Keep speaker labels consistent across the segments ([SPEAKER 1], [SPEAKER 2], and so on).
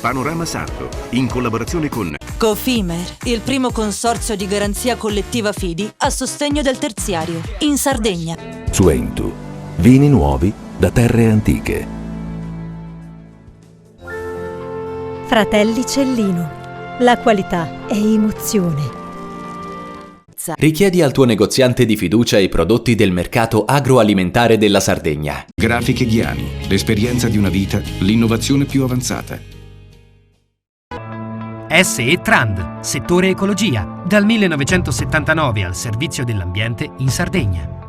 [SPEAKER 1] Panorama Sardo, in collaborazione con
[SPEAKER 2] Cofimer, il primo consorzio di garanzia collettiva fidi a sostegno del terziario, in Sardegna.
[SPEAKER 3] Suentu, vini nuovi da terre antiche.
[SPEAKER 4] Fratelli Cellino, la qualità è emozione.
[SPEAKER 5] Richiedi al tuo negoziante di fiducia i prodotti del mercato agroalimentare della Sardegna.
[SPEAKER 1] Grafiche Ghiani, l'esperienza di una vita, l'innovazione più avanzata.
[SPEAKER 6] SE Trand, settore ecologia, dal 1979 al servizio dell'ambiente in Sardegna.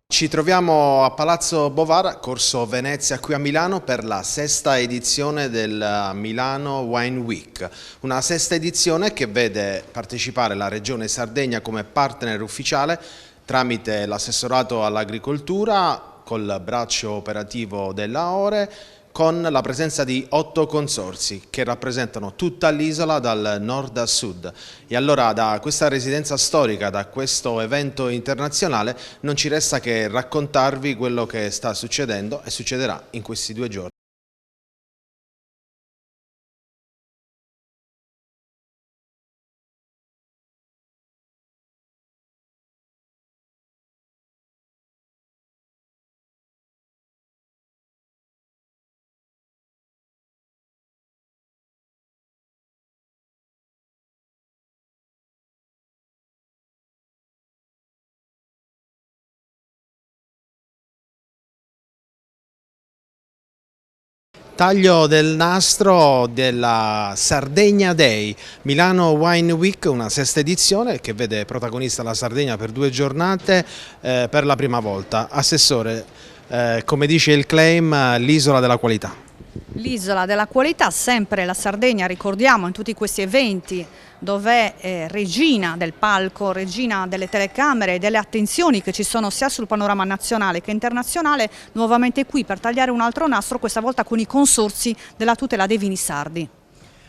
[SPEAKER 7] Ci troviamo a Palazzo Bovara, Corso Venezia qui a Milano per la sesta edizione del Milano Wine Week. Una sesta edizione che vede partecipare la Regione Sardegna come partner ufficiale tramite l'assessorato all'agricoltura col braccio operativo della ORE, con la presenza di 8 consorzi che rappresentano tutta l'isola dal nord a sud. E allora da questa residenza storica, da questo evento internazionale, non ci resta che raccontarvi quello che sta succedendo e succederà in questi 2 giorni. Taglio del nastro della Sardegna Day, Milano Wine Week, una sesta edizione che vede protagonista la Sardegna per 2 giornate per la prima volta. Assessore, come dice il claim, l'isola della qualità.
[SPEAKER 8] L'isola della qualità, sempre la Sardegna, ricordiamo in tutti questi eventi dove è regina del palco, regina delle telecamere e delle attenzioni che ci sono sia sul panorama nazionale che internazionale, nuovamente qui per tagliare un altro nastro, questa volta con i consorzi della tutela dei vini sardi.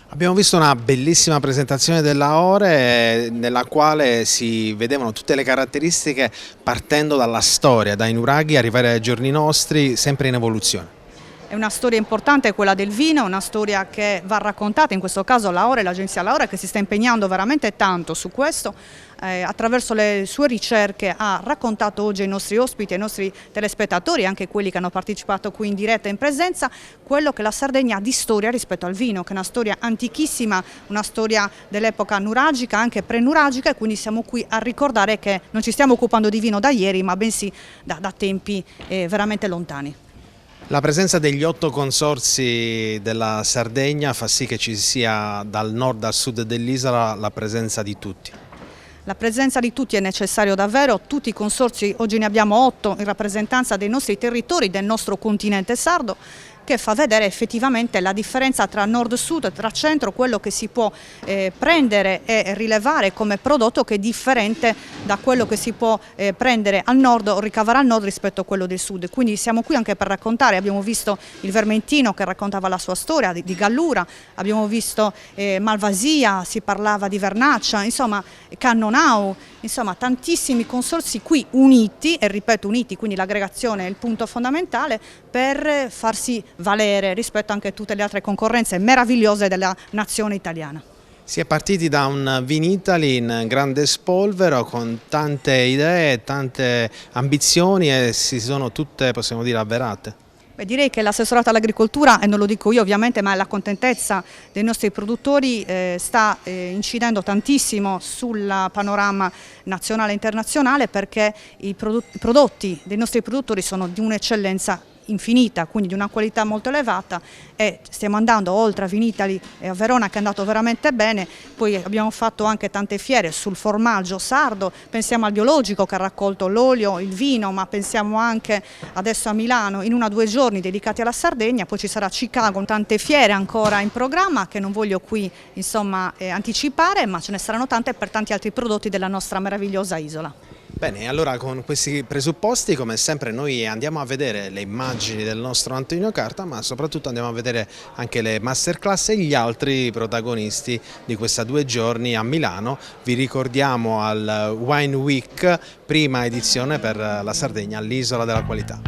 [SPEAKER 7] Abbiamo visto una bellissima presentazione della ORE nella quale si vedevano tutte le caratteristiche partendo dalla storia, dai nuraghi arrivare ai giorni nostri, sempre in evoluzione.
[SPEAKER 8] È una storia importante quella del vino, una storia che va raccontata, in questo caso la ORE, l'agenzia La ORE, che si sta impegnando veramente tanto su questo, attraverso le sue ricerche ha raccontato oggi ai nostri ospiti, ai nostri telespettatori, anche quelli che hanno partecipato qui in diretta e in presenza, quello che la Sardegna ha di storia rispetto al vino, che è una storia antichissima, una storia dell'epoca nuragica, anche pre-nuragica, e quindi siamo qui a ricordare che non ci stiamo occupando di vino da ieri, ma bensì da tempi veramente lontani.
[SPEAKER 7] La presenza degli 8 consorzi della Sardegna fa sì che ci sia dal nord al sud dell'isola la presenza di tutti.
[SPEAKER 8] La presenza di tutti è necessario davvero, tutti i consorzi, oggi ne abbiamo 8 in rappresentanza dei nostri territori, del nostro continente sardo, che fa vedere effettivamente la differenza tra nord-sud, tra centro, quello che si può prendere e rilevare come prodotto che è differente da quello che si può prendere al nord o ricavare al nord rispetto a quello del sud. Quindi siamo qui anche per raccontare, abbiamo visto il Vermentino che raccontava la sua storia di Gallura, abbiamo visto Malvasia, si parlava di Vernaccia, insomma Cannonau, insomma tantissimi consorzi qui uniti, e ripeto uniti, quindi l'aggregazione è il punto fondamentale per farsi valere rispetto anche a tutte le altre concorrenze meravigliose della nazione italiana.
[SPEAKER 7] Si è partiti da un Vinitaly in grande spolvero con tante idee, tante ambizioni e si sono tutte, possiamo dire, avverate.
[SPEAKER 8] Beh, direi che l'assessorato all'agricoltura, e non lo dico io ovviamente, ma la contentezza dei nostri produttori sta incidendo tantissimo sul panorama nazionale e internazionale, perché i prodotti dei nostri produttori sono di un'eccellenza infinita, quindi di una qualità molto elevata, e stiamo andando oltre a Vinitaly e a Verona, che è andato veramente bene. Poi abbiamo fatto anche tante fiere sul formaggio sardo, pensiamo al biologico che ha raccolto l'olio, il vino, ma pensiamo anche adesso a Milano in 1 o 2 giorni dedicati alla Sardegna. Poi ci sarà Chicago, tante fiere ancora in programma che non voglio qui anticipare, ma ce ne saranno tante per tanti altri prodotti della nostra meravigliosa isola.
[SPEAKER 7] Bene, allora con questi presupposti, come sempre, noi andiamo a vedere le immagini del nostro Antonino Carta, ma soprattutto andiamo a vedere anche le masterclass e gli altri protagonisti di questi 2 giorni a Milano. Vi ricordiamo al Wine Week, prima edizione per la Sardegna, l'isola della qualità.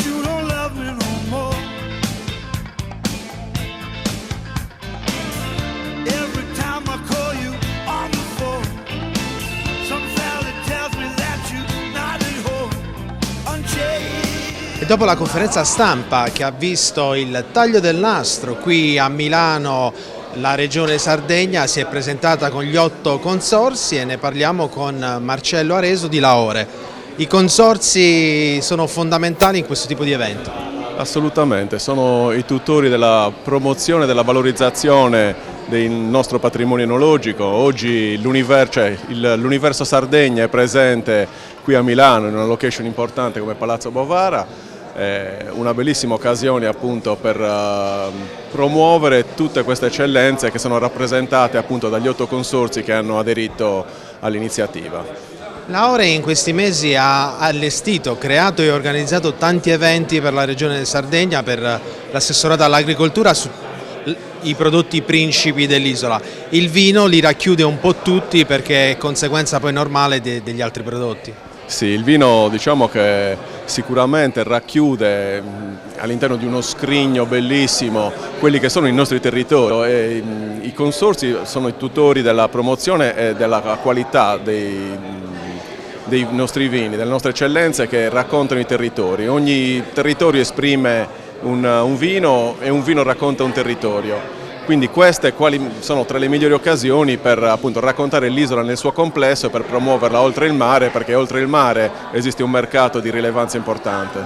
[SPEAKER 9] You don't love me no more. Every time I call you on the phone, some fella tells me that you're not at home. Unchained.
[SPEAKER 7] E dopo la conferenza stampa che ha visto il taglio del nastro qui a Milano, la Regione Sardegna si è presentata con gli 8 consorzi e ne parliamo con Marcello Areso di Laore. I consorzi sono fondamentali in questo tipo di evento?
[SPEAKER 10] Assolutamente, sono i tutori della promozione e della valorizzazione del nostro patrimonio enologico. Oggi l'Universo Sardegna è presente qui a Milano in una location importante come Palazzo Bovara, una bellissima occasione appunto per promuovere tutte queste eccellenze che sono rappresentate appunto dagli 8 consorzi che hanno aderito all'iniziativa.
[SPEAKER 7] Laore in questi mesi ha allestito, creato e organizzato tanti eventi per la Regione Sardegna, per l'assessorato all'agricoltura sui prodotti principi dell'isola. Il vino li racchiude un po' tutti perché è conseguenza poi normale degli altri prodotti.
[SPEAKER 10] Sì, il vino diciamo che sicuramente racchiude all'interno di uno scrigno bellissimo quelli che sono i nostri territori e i consorzi sono i tutori della promozione e della qualità dei nostri vini, delle nostre eccellenze che raccontano i territori. Ogni territorio esprime un vino e un vino racconta un territorio. Quindi queste sono tra le migliori occasioni per appunto raccontare l'isola nel suo complesso e per promuoverla oltre il mare, perché oltre il mare esiste un mercato di rilevanza importante.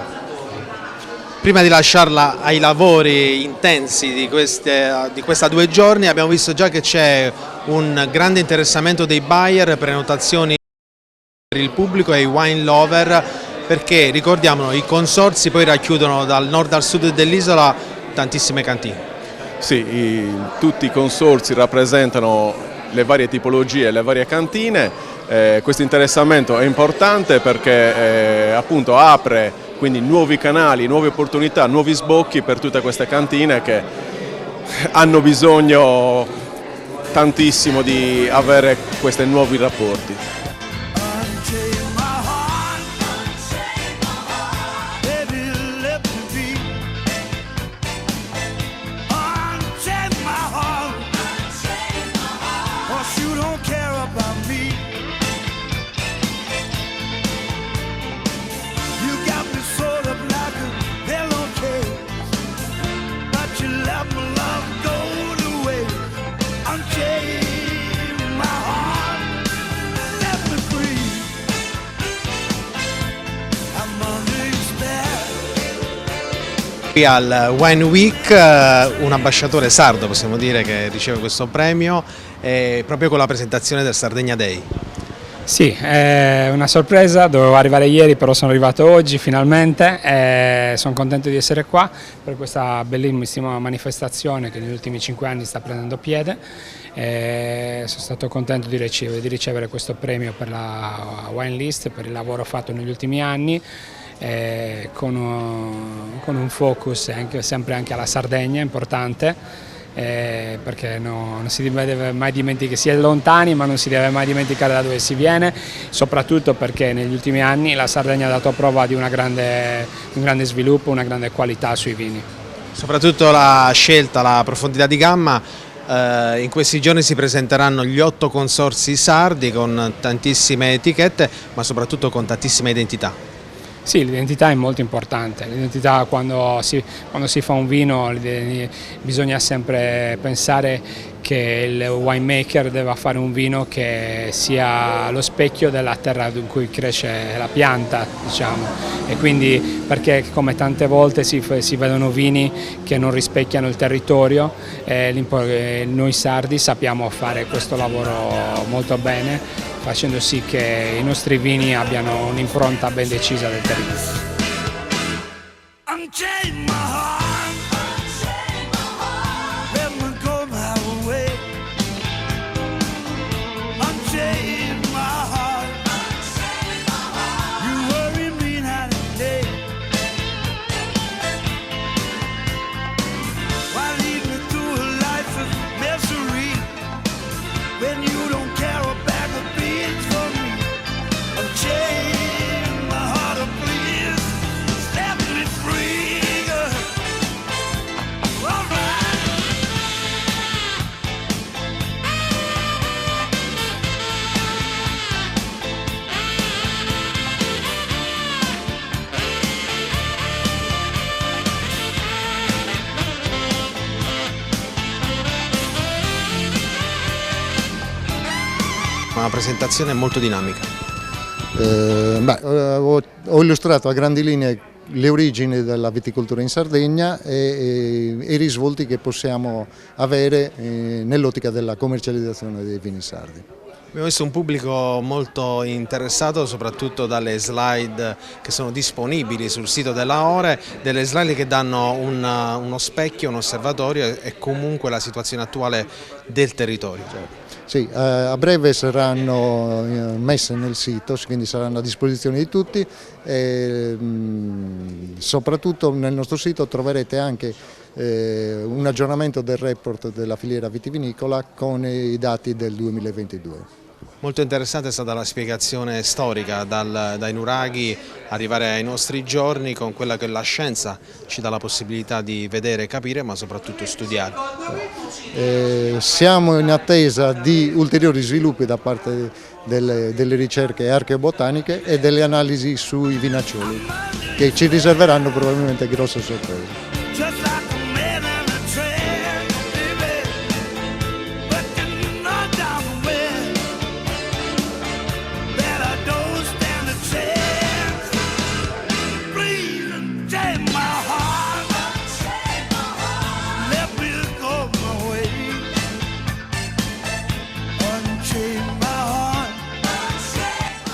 [SPEAKER 7] Prima di lasciarla ai lavori intensi di questa 2 giorni, abbiamo visto già che c'è un grande interessamento dei buyer, prenotazioni per il pubblico e i wine lover, perché ricordiamolo, i consorzi poi racchiudono dal nord al sud dell'isola tantissime cantine.
[SPEAKER 10] Sì, tutti i consorzi rappresentano le varie tipologie, le varie cantine. Questo interessamento è importante perché appunto apre quindi nuovi canali, nuove opportunità, nuovi sbocchi per tutte queste cantine che hanno bisogno tantissimo di avere questi nuovi rapporti.
[SPEAKER 7] Qui al Wine Week un ambasciatore sardo, possiamo dire, che riceve questo premio proprio con la presentazione del Sardegna Day.
[SPEAKER 11] Sì, è una sorpresa, dovevo arrivare ieri però sono arrivato oggi finalmente e sono contento di essere qua per questa bellissima manifestazione che negli ultimi 5 anni sta prendendo piede. Sono stato contento di ricevere questo premio per la Wine List, per il lavoro fatto negli ultimi anni. Con un focus sempre anche alla Sardegna importante, perché non si deve mai dimenticare, si è lontani ma non si deve mai dimenticare da dove si viene, soprattutto perché negli ultimi anni la Sardegna ha dato prova di un grande sviluppo, una grande qualità sui vini.
[SPEAKER 7] Soprattutto la scelta, la profondità di gamma. In questi giorni si presenteranno gli 8 consorzi sardi con tantissime etichette ma soprattutto con tantissime identità.
[SPEAKER 11] Sì, l'identità è molto importante. L'identità quando si fa un vino bisogna sempre pensare che il winemaker deve fare un vino che sia lo specchio della terra in cui cresce la pianta, diciamo. E quindi, perché come tante volte si vedono vini che non rispecchiano il territorio, noi sardi sappiamo fare questo lavoro molto bene, facendo sì che i nostri vini abbiano un'impronta ben decisa del territorio.
[SPEAKER 7] Una presentazione molto dinamica.
[SPEAKER 12] Ho illustrato a grandi linee le origini della viticoltura in Sardegna e i risvolti che possiamo avere nell'ottica della commercializzazione dei vini sardi.
[SPEAKER 7] Abbiamo visto un pubblico molto interessato soprattutto dalle slide che sono disponibili sul sito della Ore, delle slide che danno uno specchio, un osservatorio e comunque la situazione attuale del territorio.
[SPEAKER 12] Sì, a breve saranno messe nel sito, quindi saranno a disposizione di tutti e soprattutto nel nostro sito troverete anche un aggiornamento del report della filiera vitivinicola con i dati del 2022.
[SPEAKER 7] Molto interessante è stata la spiegazione storica dai nuraghi arrivare ai nostri giorni con quella che la scienza ci dà la possibilità di vedere, capire ma soprattutto studiare.
[SPEAKER 12] Siamo in attesa di ulteriori sviluppi da parte delle ricerche archeobotaniche e delle analisi sui vinaccioli che ci riserveranno probabilmente grosse sorprese.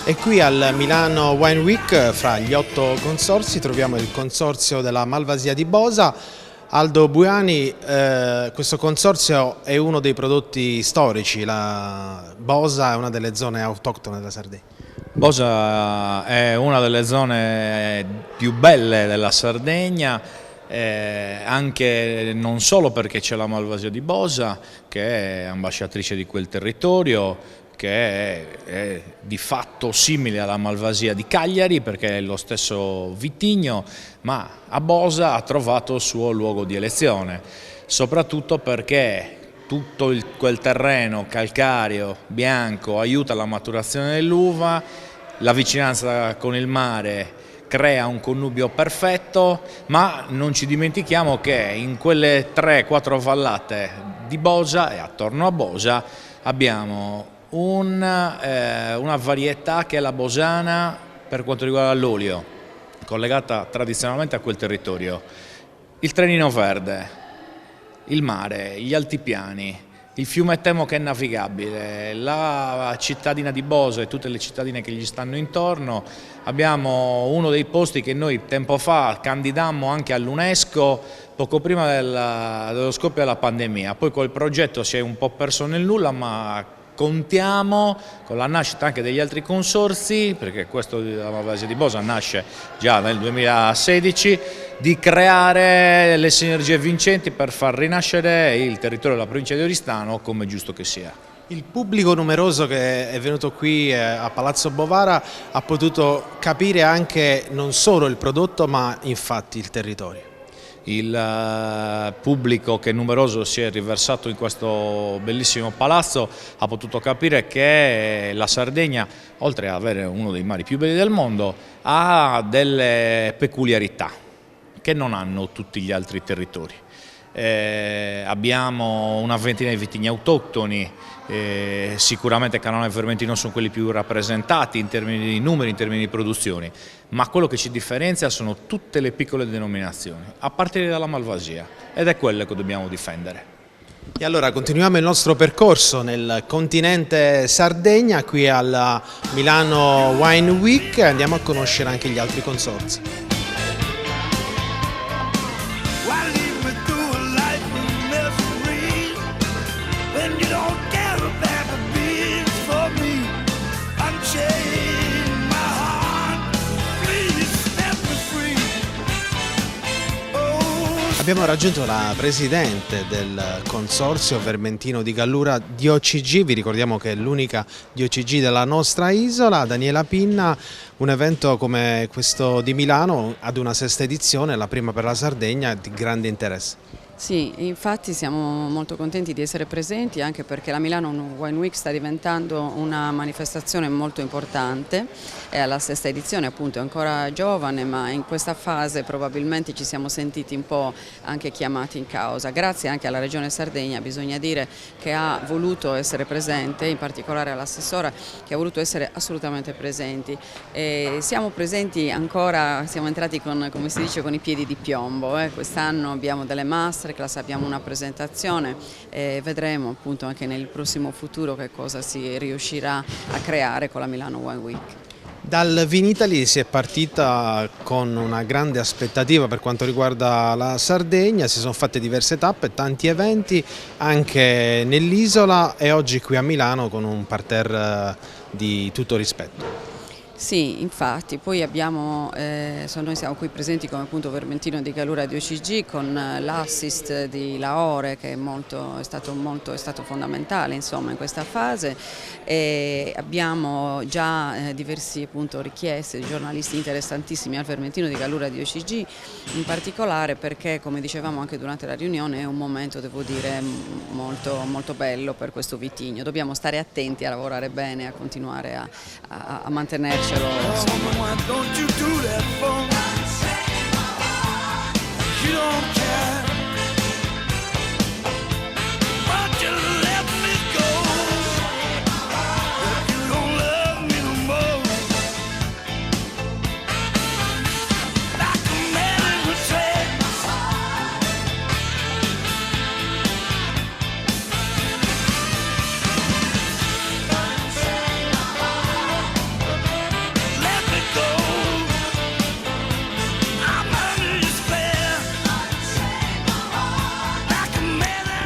[SPEAKER 7] E qui al Milano Wine Week, fra gli 8 consorzi, troviamo il consorzio della Malvasia di Bosa. Aldo Buiani, questo consorzio è uno dei prodotti storici, la Bosa è una delle zone autoctone della Sardegna.
[SPEAKER 13] Bosa è una delle zone più belle della Sardegna, anche non solo perché c'è la Malvasia di Bosa, che è ambasciatrice di quel territorio, che è di fatto simile alla Malvasia di Cagliari perché è lo stesso vitigno, ma a Bosa ha trovato il suo luogo di elezione, soprattutto perché tutto quel terreno calcareo, bianco, aiuta la maturazione dell'uva, la vicinanza con il mare crea un connubio perfetto, ma non ci dimentichiamo che in quelle 3-4 vallate di Bosa e attorno a Bosa abbiamo una varietà che è la bosana per quanto riguarda l'olio, collegata tradizionalmente a quel territorio. Il Trenino Verde, il mare, gli altipiani, il fiume Temo che è navigabile, la cittadina di Bosa e tutte le cittadine che gli stanno intorno. Abbiamo uno dei posti che noi tempo fa candidammo anche all'UNESCO poco prima dello scoppio della pandemia, poi quel progetto si è un po' perso nel nulla, ma contiamo con la nascita anche degli altri consorzi, perché questo della Malvasia di Bosa nasce già nel 2016, di creare le sinergie vincenti per far rinascere il territorio della provincia di Oristano come giusto che sia.
[SPEAKER 7] Il pubblico numeroso che è venuto qui a Palazzo Bovara ha potuto capire anche non solo il prodotto ma infatti il territorio.
[SPEAKER 13] il pubblico che numeroso si è riversato in questo bellissimo palazzo ha potuto capire che la Sardegna, oltre ad avere uno dei mari più belli del mondo, ha delle peculiarità che non hanno tutti gli altri territori. Abbiamo una ventina di vitigni autoctoni, sicuramente Canone e Vermentino sono quelli più rappresentati in termini di numeri, in termini di produzioni, ma quello che ci differenzia sono tutte le piccole denominazioni, a partire dalla Malvasia, ed è quello che dobbiamo difendere.
[SPEAKER 7] E allora continuiamo il nostro percorso nel continente Sardegna, qui alla Milano Wine Week, e andiamo a conoscere anche gli altri consorzi. Abbiamo raggiunto la presidente del consorzio Vermentino di Gallura DOCG, vi ricordiamo che è l'unica DOCG della nostra isola, Daniela Pinna. Un evento come questo di Milano ad una sesta edizione, la prima per la Sardegna, di grande interesse.
[SPEAKER 14] Sì, infatti siamo molto contenti di essere presenti, anche perché la Milano Wine Week sta diventando una manifestazione molto importante, è alla sesta edizione, appunto è ancora giovane, ma in questa fase probabilmente ci siamo sentiti un po' anche chiamati in causa, grazie anche alla Regione Sardegna, bisogna dire, che ha voluto essere presente, in particolare all'assessora che ha voluto essere assolutamente presenti. E siamo presenti ancora, siamo entrati con, come si dice, con i piedi di piombo, quest'anno abbiamo delle masterclass, abbiamo una presentazione e vedremo appunto anche nel prossimo futuro che cosa si riuscirà a creare con la Milano Wine Week.
[SPEAKER 7] Dal Vinitaly si è partita con una grande aspettativa per quanto riguarda la Sardegna, si sono fatte diverse tappe, tanti eventi anche nell'isola e oggi qui a Milano con un parterre di tutto rispetto.
[SPEAKER 14] Sì, infatti, poi abbiamo, noi siamo qui presenti come appunto Vermentino di Gallura DOCG con l'assist di Laore che è stato fondamentale insomma in questa fase, e abbiamo già diverse appunto richieste di giornalisti interessantissimi al Vermentino di Gallura DOCG, in particolare perché, come dicevamo anche durante la riunione, è un momento, devo dire, molto, molto bello per questo vitigno. Dobbiamo stare attenti a lavorare bene, a continuare a mantenerci.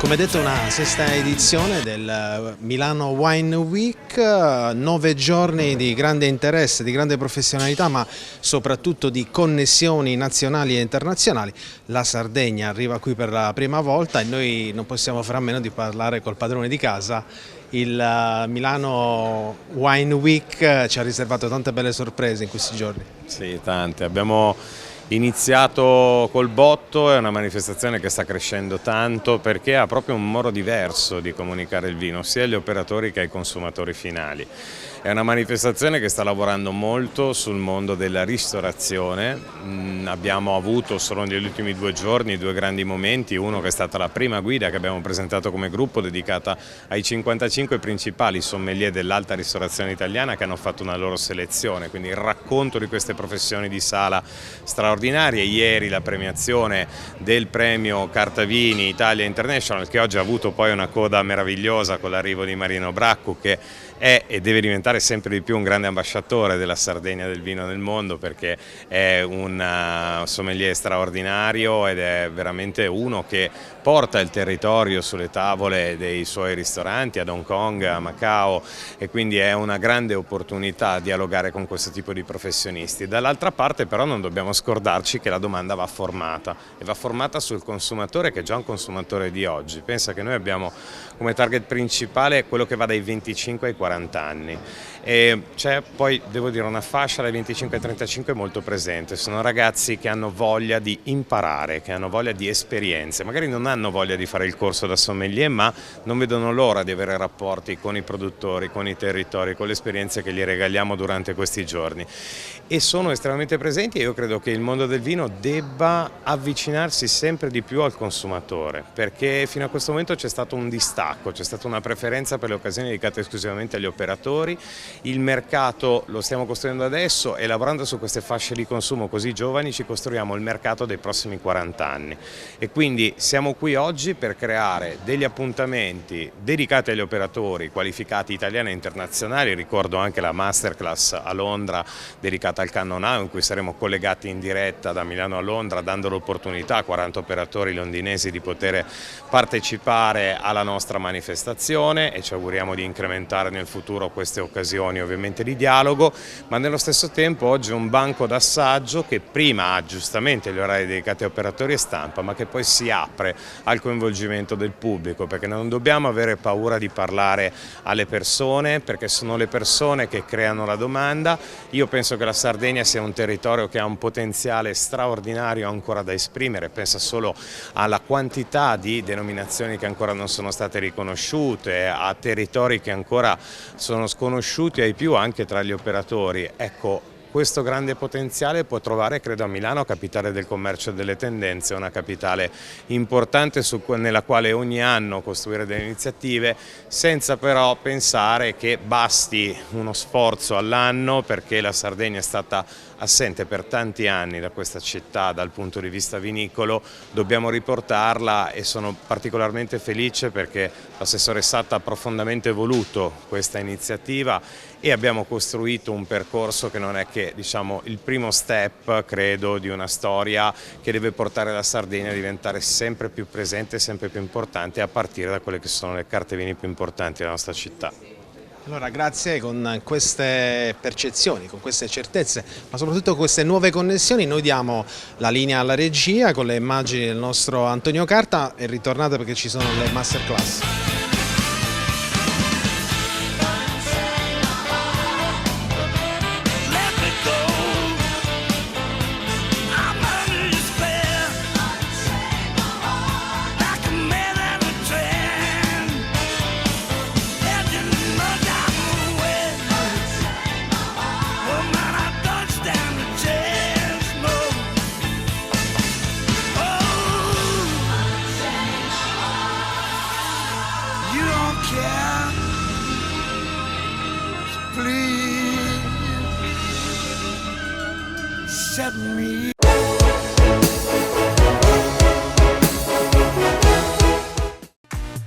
[SPEAKER 7] Come detto, una sesta edizione del Milano Wine Week, 9 giorni di grande interesse, di grande professionalità, ma soprattutto di connessioni nazionali e internazionali. La Sardegna arriva qui per la prima volta e noi non possiamo fare a meno di parlare col padrone di casa. Il Milano Wine Week ci ha riservato tante belle sorprese in questi giorni.
[SPEAKER 15] Sì, tante. Abbiamo iniziato col botto, è una manifestazione che sta crescendo tanto perché ha proprio un modo diverso di comunicare il vino, sia agli operatori che ai consumatori finali. È una manifestazione che sta lavorando molto sul mondo della ristorazione. Abbiamo avuto solo negli ultimi 2 giorni 2 grandi momenti, uno che è stata la prima guida che abbiamo presentato come gruppo dedicata ai 55 principali sommelier dell'alta ristorazione italiana che hanno fatto una loro selezione, quindi il racconto di queste professioni di sala straordinarie. Ieri la premiazione del premio Carta Vini Italia International, che oggi ha avuto poi una coda meravigliosa con l'arrivo di Marino Braccu, che è e deve diventare sempre di più un grande ambasciatore della Sardegna del vino nel mondo, perché è un sommelier straordinario ed è veramente uno che porta il territorio sulle tavole dei suoi ristoranti ad Hong Kong, a Macao, e quindi è una grande opportunità dialogare con questo tipo di professionisti. Dall'altra parte però non dobbiamo scordarci che la domanda va formata, e va formata sul consumatore, che è già un consumatore di oggi. Pensa che noi abbiamo come target principale quello che va dai 25 ai 40 40 anni. E c'è poi, devo dire, una fascia dai 25 ai 35 molto presente, sono ragazzi che hanno voglia di imparare, che hanno voglia di esperienze, magari non hanno voglia di fare il corso da sommelier, ma non vedono l'ora di avere rapporti con i produttori, con i territori, con le esperienze che gli regaliamo durante questi giorni. E sono estremamente presenti e io credo che il mondo del vino debba avvicinarsi sempre di più al consumatore, perché fino a questo momento c'è stato un distacco, c'è stata una preferenza per le occasioni dedicate esclusivamente agli operatori. Il mercato lo stiamo costruendo adesso e lavorando su queste fasce di consumo così giovani ci costruiamo il mercato dei prossimi 40 anni e quindi siamo qui oggi per creare degli appuntamenti dedicati agli operatori qualificati italiani e internazionali. Ricordo anche la masterclass a Londra dedicata al Cannonau, in cui saremo collegati in diretta da Milano a Londra, dando l'opportunità a 40 operatori londinesi di poter partecipare alla nostra manifestazione e ci auguriamo di incrementare nel futuro queste occasioni ovviamente di dialogo, ma nello stesso tempo oggi è un banco d'assaggio che prima ha giustamente gli orari dedicati a operatori e stampa, ma che poi si apre al coinvolgimento del pubblico, perché non dobbiamo avere paura di parlare alle persone, perché sono le persone che creano la domanda. Io penso che la Sardegna sia un territorio che ha un potenziale straordinario ancora da esprimere, pensa solo alla quantità di denominazioni che ancora non sono state riconosciute, a territori che ancora sono sconosciuti ai più anche tra gli operatori. Ecco, questo grande potenziale può trovare, credo, a Milano, capitale del commercio e delle tendenze, una capitale importante nella quale ogni anno costruire delle iniziative, senza però pensare che basti uno sforzo all'anno, perché la Sardegna è stata assente per tanti anni da questa città dal punto di vista vinicolo. Dobbiamo riportarla e sono particolarmente felice perché l'assessore Satta ha profondamente voluto questa iniziativa e abbiamo costruito un percorso che non è che, diciamo, il primo step, credo, di una storia che deve portare la Sardegna a diventare sempre più presente, sempre più importante, a partire da quelle che sono le carte vini più importanti della nostra città.
[SPEAKER 7] Allora, grazie, con queste percezioni, con queste certezze, ma soprattutto con queste nuove connessioni, noi diamo la linea alla regia con le immagini del nostro Antonio Carta e ritornate perché ci sono le masterclass.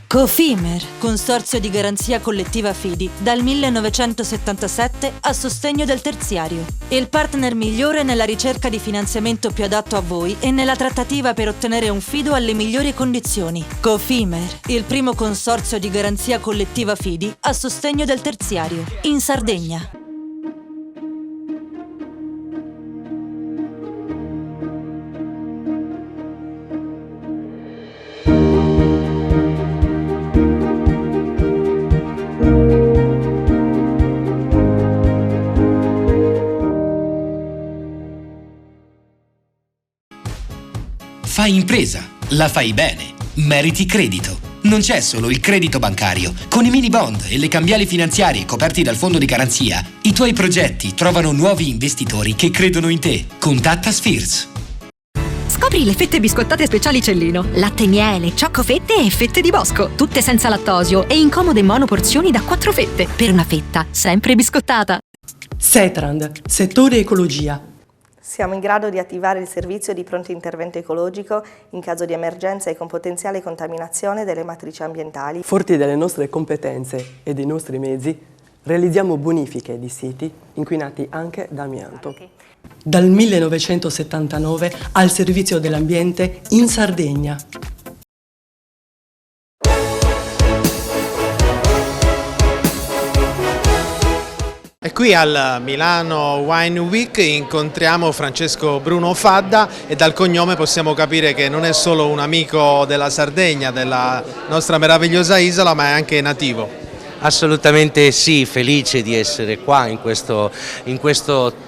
[SPEAKER 2] Cofimer, consorzio di garanzia collettiva Fidi, dal 1977 a sostegno del terziario. Il partner migliore nella ricerca di finanziamento più adatto a voi e nella trattativa per ottenere un fido alle migliori condizioni. Cofimer, il primo consorzio di garanzia collettiva Fidi a sostegno del terziario, in Sardegna.
[SPEAKER 16] Fai impresa, la fai bene, meriti credito. Non c'è solo il credito bancario. Con i mini bond e le cambiali finanziarie coperti dal fondo di garanzia, i tuoi progetti trovano nuovi investitori che credono in te. Contatta Spheres.
[SPEAKER 17] Scopri le fette biscottate speciali Cellino. Latte, miele, ciocco-fette e fette di bosco. Tutte senza lattosio e in comode monoporzioni da 4 fette. Per una fetta sempre biscottata.
[SPEAKER 18] Setrand, settore ecologia.
[SPEAKER 19] Siamo in grado di attivare il servizio di pronto intervento ecologico in caso di emergenza e con potenziale contaminazione delle matrici ambientali.
[SPEAKER 18] Forti delle nostre competenze e dei nostri mezzi, realizziamo bonifiche di siti inquinati anche da amianto. Dal 1979 al servizio dell'ambiente in Sardegna.
[SPEAKER 7] E qui al Milano Wine Week incontriamo Francesco Bruno Fadda e dal cognome possiamo capire che non è solo un amico della Sardegna, della nostra meravigliosa isola, ma è anche nativo.
[SPEAKER 20] Assolutamente sì, felice di essere qua in questo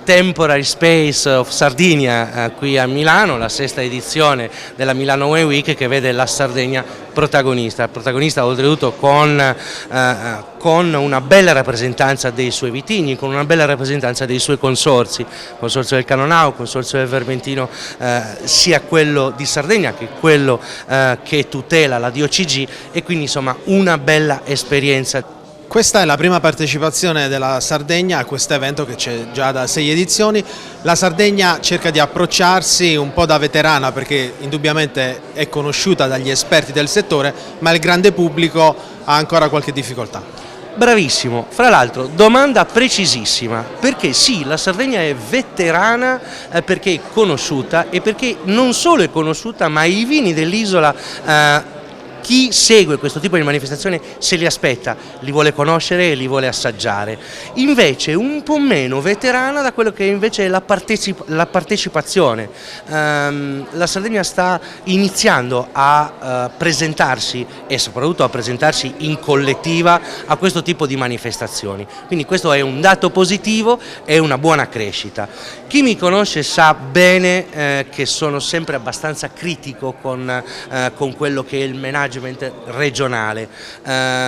[SPEAKER 20] Temporary Space of Sardinia qui a Milano, la 6ª edizione della Milano Wine Week che vede la Sardegna protagonista oltretutto con una bella rappresentanza dei suoi vitigni, con una bella rappresentanza dei suoi consorzi, consorzio del Canonau, consorzio del Vermentino, sia quello di Sardegna che quello che tutela la DOCG, e quindi insomma una bella esperienza.
[SPEAKER 7] Questa è la prima partecipazione della Sardegna a questo evento che c'è già da 6 edizioni. La Sardegna cerca di approcciarsi un po' da veterana perché indubbiamente è conosciuta dagli esperti del settore, ma il grande pubblico ha ancora qualche difficoltà.
[SPEAKER 20] Bravissimo, fra l'altro domanda precisissima, perché sì, la Sardegna è veterana perché è conosciuta, e perché non solo è conosciuta ma i vini dell'isola chi segue questo tipo di manifestazione se li aspetta, li vuole conoscere e li vuole assaggiare. Invece un po' meno veterana da quello che invece è la partecipazione. La Sardegna sta iniziando a presentarsi, e soprattutto a presentarsi in collettiva, a questo tipo di manifestazioni. Quindi questo è un dato positivo, è una buona crescita. Chi mi conosce sa bene che sono sempre abbastanza critico con quello che è il management regionale,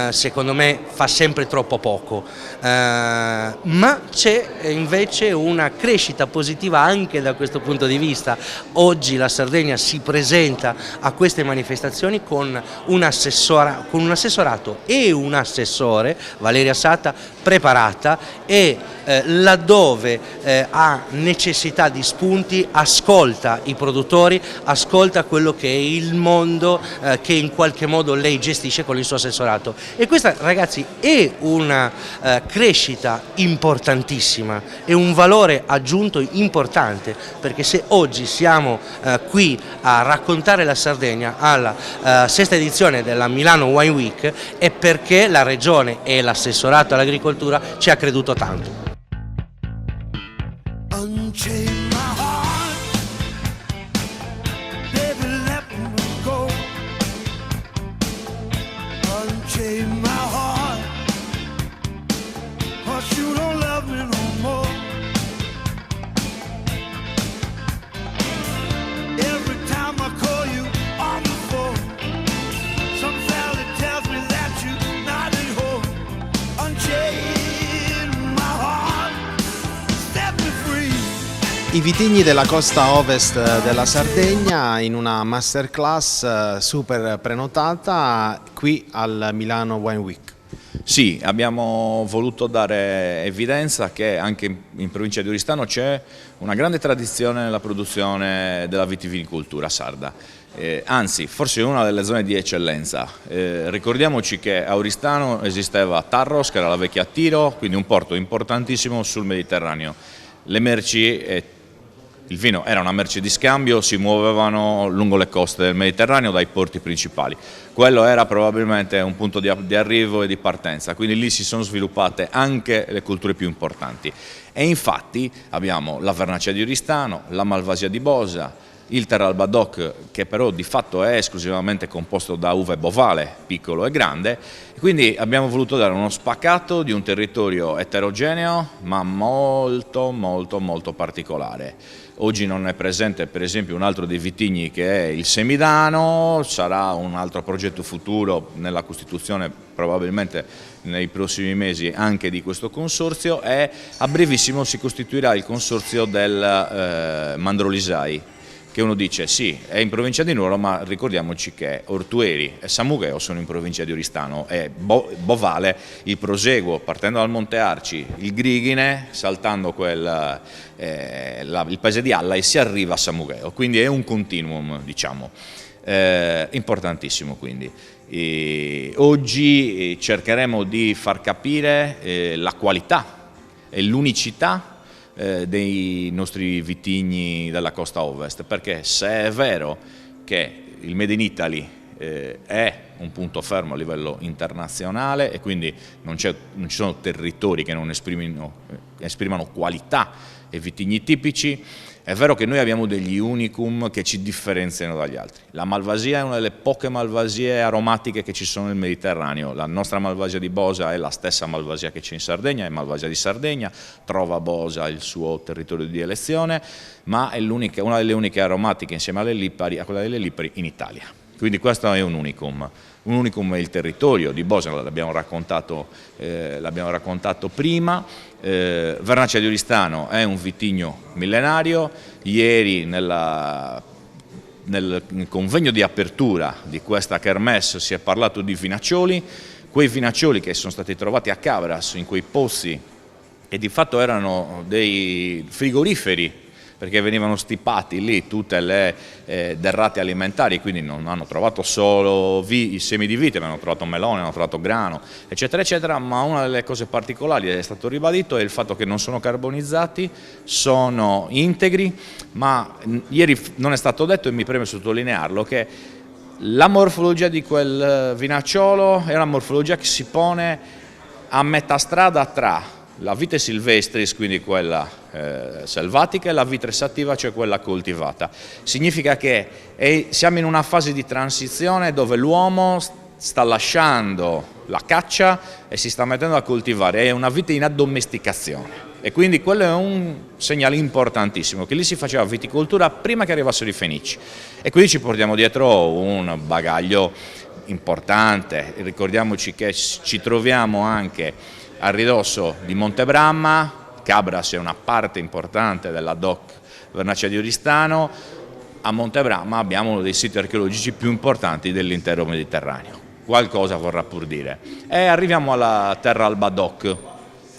[SPEAKER 20] secondo me fa sempre troppo poco, ma c'è invece una crescita positiva anche da questo punto di vista. Oggi la Sardegna si presenta a queste manifestazioni con un assessorato e un assessore, Valeria Satta, preparata, e laddove ha necessità di spunti ascolta i produttori, ascolta quello che è il mondo che in qualche modo lei gestisce con il suo assessorato. E questa, ragazzi, è una crescita importantissima, è un valore aggiunto importante, perché se oggi siamo qui a raccontare la Sardegna alla 6ª edizione della Milano Wine Week è perché la regione e l'assessorato all'agricoltura ci ha creduto tanto.
[SPEAKER 9] Unchain my heart, baby, let me go. Unchain my heart, 'cause you don't love me no more. Every time I call you on the phone, some fella tells me that you're not at home. Unchain my heart, set me free.
[SPEAKER 7] I vitigni della costa ovest della Sardegna in una masterclass super prenotata qui al Milano Wine Week.
[SPEAKER 13] Sì, abbiamo voluto dare evidenza che anche in provincia di Oristano c'è una grande tradizione nella produzione della vitivinicoltura sarda, anzi forse una delle zone di eccellenza. Ricordiamoci che a Oristano esisteva Tarros, che era la vecchia Tiro, quindi un porto importantissimo sul Mediterraneo. Le merci il vino era una merce di scambio, si muovevano lungo le coste del Mediterraneo dai porti principali. Quello era probabilmente un punto di arrivo e di partenza, quindi lì si sono sviluppate anche le culture più importanti. E infatti abbiamo la Vernaccia di Oristano, la Malvasia di Bosa, il Terralbadoc, che però di fatto è esclusivamente composto da uve bovale, piccolo e grande. Quindi abbiamo voluto dare uno spaccato di un territorio eterogeneo ma molto particolare. Oggi non è presente per esempio un altro dei vitigni che è il Semidano, sarà un altro progetto futuro nella costituzione probabilmente nei prossimi mesi anche di questo consorzio, e a brevissimo si costituirà il consorzio del Mandrolisai, che uno dice sì, è in provincia di Nuoro, ma ricordiamoci che Ortueri e Samugheo sono in provincia di Oristano, e Bovale il proseguo partendo dal Monte Arci, il Grighine, saltando il paese di Alla, e si arriva a Samugheo, quindi è un continuum, diciamo, importantissimo. Quindi oggi cercheremo di far capire la qualità e l'unicità dei nostri vitigni della costa ovest, perché se è vero che il Made in Italy è un punto fermo a livello internazionale e quindi non ci sono territori che non esprimano qualità e vitigni tipici, È vero che noi abbiamo degli unicum che ci differenziano dagli altri. La Malvasia è una delle poche Malvasie aromatiche che ci sono nel Mediterraneo. La nostra Malvasia di Bosa è la stessa Malvasia che c'è in Sardegna, è Malvasia di Sardegna, trova Bosa il suo territorio di elezione, ma è una delle uniche aromatiche insieme alle Lipari, a quella delle Lipari in Italia. Quindi questo è un unicum. Un unicum è il territorio di Bosa, l'abbiamo raccontato prima. Vernaccia di Oristano è un vitigno millenario. Ieri nel convegno di apertura di questa kermesse si è parlato di vinaccioli, quei vinaccioli che sono stati trovati a Cabras in quei pozzi e di fatto erano dei frigoriferi, perché venivano stipati lì tutte le derrate alimentari, quindi non hanno trovato solo i semi di vite, ma hanno trovato melone, hanno trovato grano, eccetera, eccetera, ma una delle cose particolari, è stato ribadito, è il fatto che non sono carbonizzati, sono integri, ma ieri non è stato detto, e mi preme sottolinearlo, che la morfologia di quel vinacciolo è una morfologia che si pone a metà strada tra la vite silvestris, quindi quella selvatica, e la vite sativa, cioè quella coltivata. Significa che siamo in una fase di transizione dove l'uomo sta lasciando la caccia e si sta mettendo a coltivare, è una vite in addomesticazione. E quindi quello è un segnale importantissimo, che lì si faceva viticoltura prima che arrivassero i Fenici. E quindi ci portiamo dietro un bagaglio importante. Ricordiamoci che ci troviamo anche a ridosso di Montebramma. Cabras è una parte importante della DOC Vernaccia di Oristano. A Montebramma abbiamo uno dei siti archeologici più importanti dell'intero Mediterraneo. Qualcosa vorrà pur dire. E arriviamo alla Terra Alba DOC.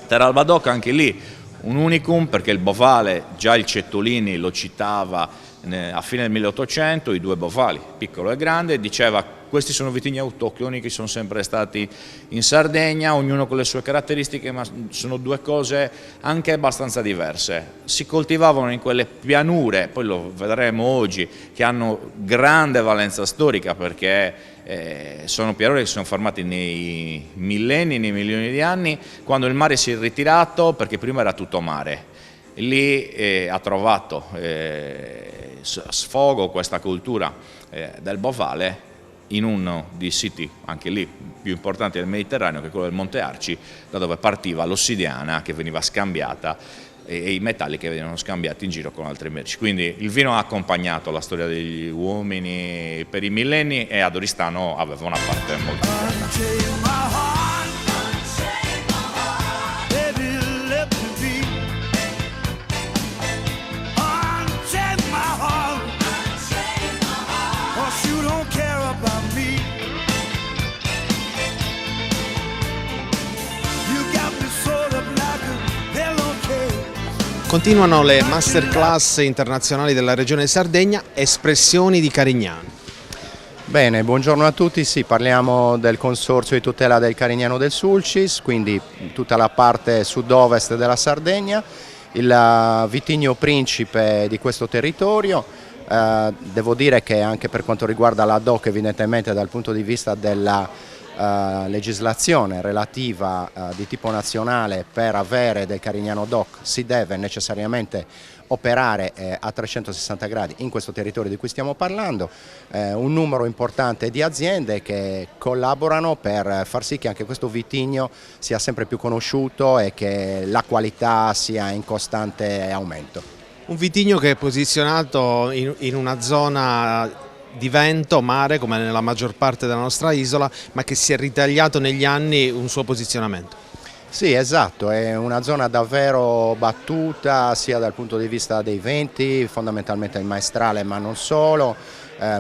[SPEAKER 13] Terra Alba DOC anche lì un unicum, perché il Bovale, già il Cettolini lo citava a fine del 1800, i due Bovali, piccolo e grande, diceva: questi sono vitigni autoctoni che sono sempre stati in Sardegna, ognuno con le sue caratteristiche, ma sono due cose anche abbastanza diverse. Si coltivavano in quelle pianure, poi lo vedremo oggi, che hanno grande valenza storica, perché sono pianure che si sono formate nei millenni, nei milioni di anni, quando il mare si è ritirato, perché prima era tutto mare. Lì ha trovato sfogo questa cultura del Bovale in uno dei siti, anche lì, più importanti del Mediterraneo, che è quello del Monte Arci, da dove partiva l'ossidiana che veniva scambiata e i metalli che venivano scambiati in giro con altre merci. Quindi il vino ha accompagnato la storia degli uomini per i millenni, e ad Oristano aveva una parte molto importante.
[SPEAKER 7] Continuano le masterclass internazionali della Regione Sardegna, espressioni di Carignano.
[SPEAKER 21] Bene, buongiorno a tutti. Sì, parliamo del Consorzio di tutela del Carignano del Sulcis, quindi tutta la parte sud-ovest della Sardegna, il vitigno principe di questo territorio. Devo dire che anche per quanto riguarda la DOC, evidentemente dal punto di vista della legislazione relativa di tipo nazionale, per avere del Carignano DOC si deve necessariamente operare a 360 gradi in questo territorio di cui stiamo parlando, un numero importante di aziende che collaborano per far sì che anche questo vitigno sia sempre più conosciuto e che la qualità sia in costante aumento.
[SPEAKER 7] Un vitigno che è posizionato in una zona di vento, mare, come nella maggior parte della nostra isola, ma che si è ritagliato negli anni un suo posizionamento.
[SPEAKER 21] Sì, esatto, è una zona davvero battuta sia dal punto di vista dei venti, fondamentalmente il maestrale, ma non solo.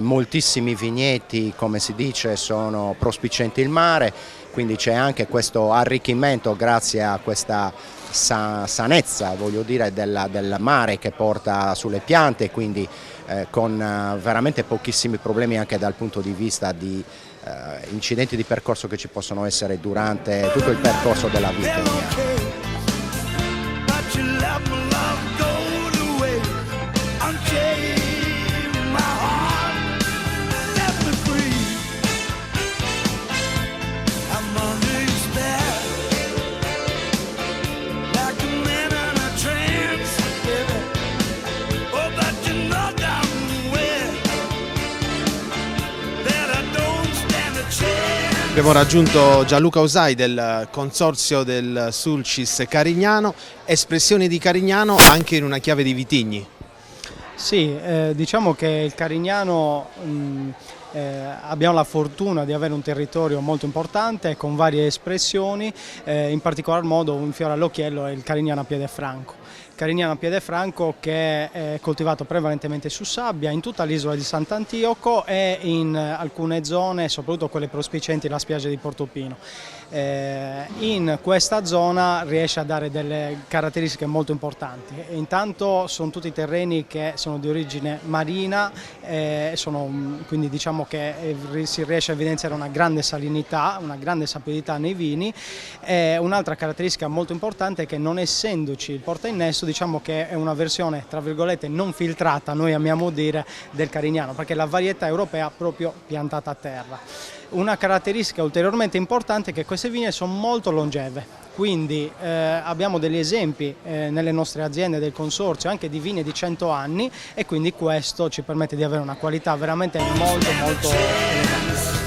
[SPEAKER 21] Moltissimi vigneti, come si dice, sono prospicienti il mare, quindi c'è anche questo arricchimento grazie a questa sanezza, voglio dire, del mare che porta sulle piante, quindi con veramente pochissimi problemi anche dal punto di vista di incidenti di percorso che ci possono essere durante tutto il percorso della vita.
[SPEAKER 9] Oh
[SPEAKER 7] Abbiamo raggiunto Gianluca Usai del consorzio del Sulcis Carignano, espressioni di Carignano anche in una chiave di vitigni.
[SPEAKER 3] Sì, diciamo che il Carignano abbiamo la fortuna di avere un territorio molto importante con varie espressioni, in particolar modo un fiore all'occhiello è il Carignano a piede franco. Carignano a piede franco che è coltivato prevalentemente su sabbia in tutta l'isola di Sant'Antioco e in alcune zone, soprattutto quelle prospicienti la spiaggia di Portofino. In questa zona riesce a dare delle caratteristiche molto importanti. Intanto sono tutti terreni che sono di origine marina, quindi diciamo che si riesce a evidenziare una grande salinità, una grande sapidità nei vini. Un'altra caratteristica molto importante è che non essendoci il porta innesto, diciamo che è una versione tra virgolette non filtrata, noi amiamo dire, del Carignano, perché la varietà europea proprio piantata a terra. Una caratteristica ulteriormente importante è che queste vigne sono molto longeve, quindi abbiamo degli esempi nelle nostre aziende del consorzio anche di vigne di 100 anni e quindi questo ci permette di avere una qualità veramente molto elevata.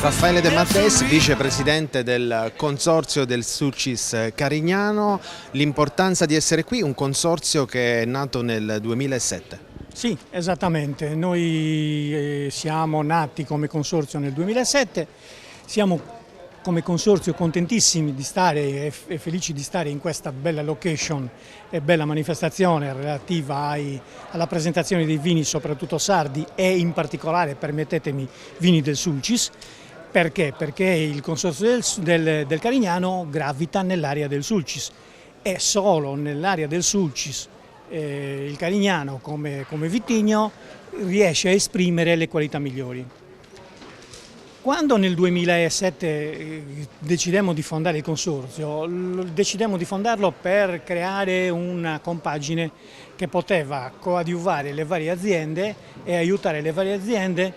[SPEAKER 7] Raffaele De Matteis, vicepresidente del consorzio del Sulcis Carignano, l'importanza di essere qui, un consorzio che è nato nel 2007.
[SPEAKER 22] Sì, esattamente, noi siamo nati come consorzio nel 2007, siamo come consorzio contentissimi di stare e felici di stare in questa bella location e bella manifestazione relativa alla presentazione dei vini soprattutto sardi e in particolare, permettetemi, vini del Sulcis. Perché? Perché il consorzio del Carignano gravita nell'area del Sulcis e solo nell'area del Sulcis il Carignano come vitigno riesce a esprimere le qualità migliori. Quando nel 2007 decidemmo di fondare il consorzio, decidemmo di fondarlo per creare una compagine che poteva coadiuvare le varie aziende e aiutare le varie aziende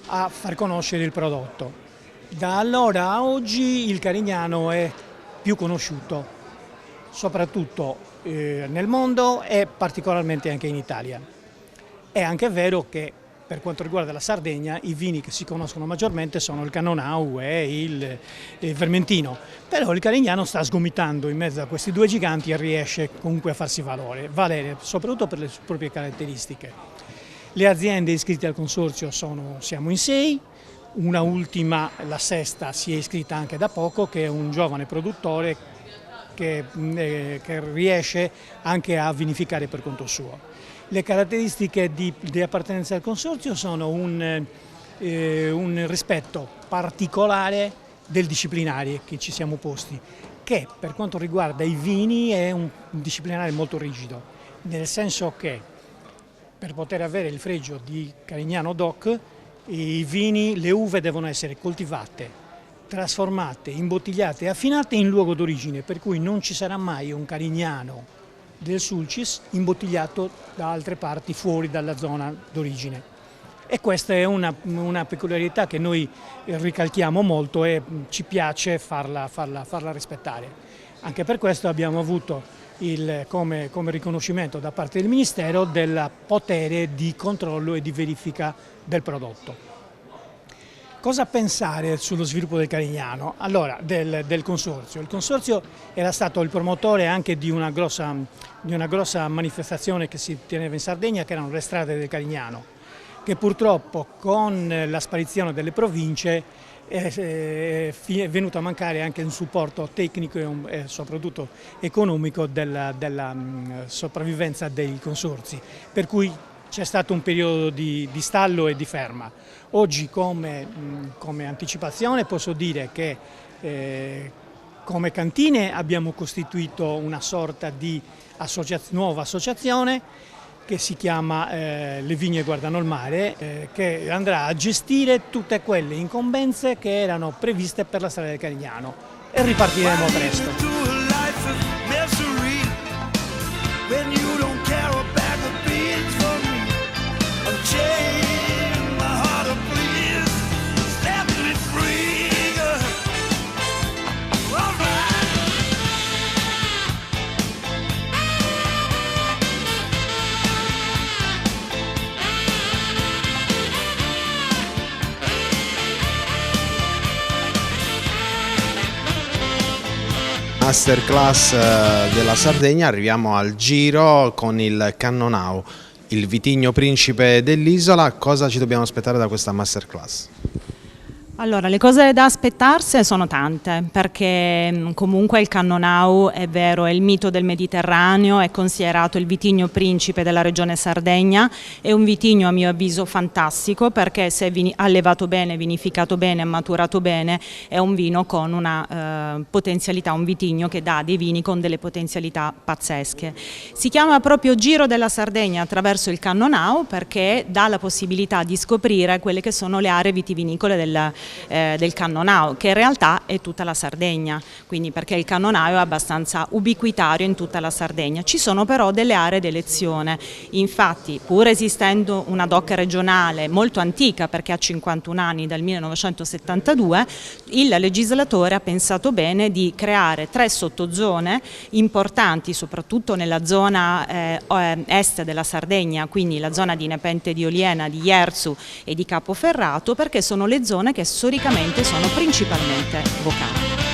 [SPEAKER 22] a far conoscere il prodotto. Da allora a oggi il Carignano è più conosciuto, soprattutto nel mondo e particolarmente anche in Italia. È anche vero che per quanto riguarda la Sardegna i vini che si conoscono maggiormente sono il Cannonau e il Vermentino, però il Carignano sta sgomitando in mezzo a questi due giganti e riesce comunque a farsi valere soprattutto per le proprie caratteristiche. Le aziende iscritte al consorzio siamo in 6. Una ultima, la sesta, si è iscritta anche da poco, che è un giovane produttore che riesce anche a vinificare per conto suo. Le caratteristiche di appartenenza al consorzio sono un rispetto particolare del disciplinare che ci siamo posti, che per quanto riguarda i vini è un disciplinare molto rigido, nel senso che per poter avere il fregio di Carignano DOC i vini, le uve devono essere coltivate, trasformate, imbottigliate e affinate in luogo d'origine, per cui non ci sarà mai un Carignano del Sulcis imbottigliato da altre parti fuori dalla zona d'origine. E questa è una peculiarità che noi ricalchiamo molto e ci piace farla rispettare. Anche per questo abbiamo avuto come riconoscimento da parte del Ministero del potere di controllo e di verifica del prodotto. Cosa pensare sullo sviluppo del Carignano? Allora, del consorzio. Il consorzio era stato il promotore anche di una grossa manifestazione che si teneva in Sardegna, che erano le strade del Carignano, che purtroppo con la sparizione delle province è venuto a mancare anche un supporto tecnico e soprattutto economico della sopravvivenza dei consorzi, per cui c'è stato un periodo di stallo e di ferma. Oggi come anticipazione posso dire che come cantine abbiamo costituito una sorta di nuova associazione che si chiama Le Vigne Guardano il Mare, che andrà a gestire tutte quelle incombenze che erano previste per la strada del Carignano e ripartiremo presto.
[SPEAKER 7] masterclass della Sardegna arriviamo al giro con il Cannonau, il vitigno principe dell'isola. Cosa ci dobbiamo aspettare da questa masterclass?
[SPEAKER 4] Allora, le cose da aspettarsi sono tante, perché comunque il Cannonau è vero, è il mito del Mediterraneo, è considerato il vitigno principe della regione Sardegna, è un vitigno a mio avviso fantastico, perché se è allevato bene, vinificato bene, maturato bene, è un vino con una potenzialità, un vitigno che dà dei vini con delle potenzialità pazzesche. Si chiama proprio Giro della Sardegna attraverso il Cannonau perché dà la possibilità di scoprire quelle che sono le aree vitivinicole del Cannonau, che in realtà è tutta la Sardegna, quindi perché il Cannonau è abbastanza ubiquitario in tutta la Sardegna. Ci sono però delle aree d'elezione, infatti pur esistendo una DOC regionale molto antica, perché ha 51 anni, dal 1972, il legislatore ha pensato bene di creare 3 sottozone importanti, soprattutto nella zona est della Sardegna, quindi la zona di Nepente di Oliena, di Iersu e di Capoferrato, perché sono le zone che storicamente sono principalmente vocali.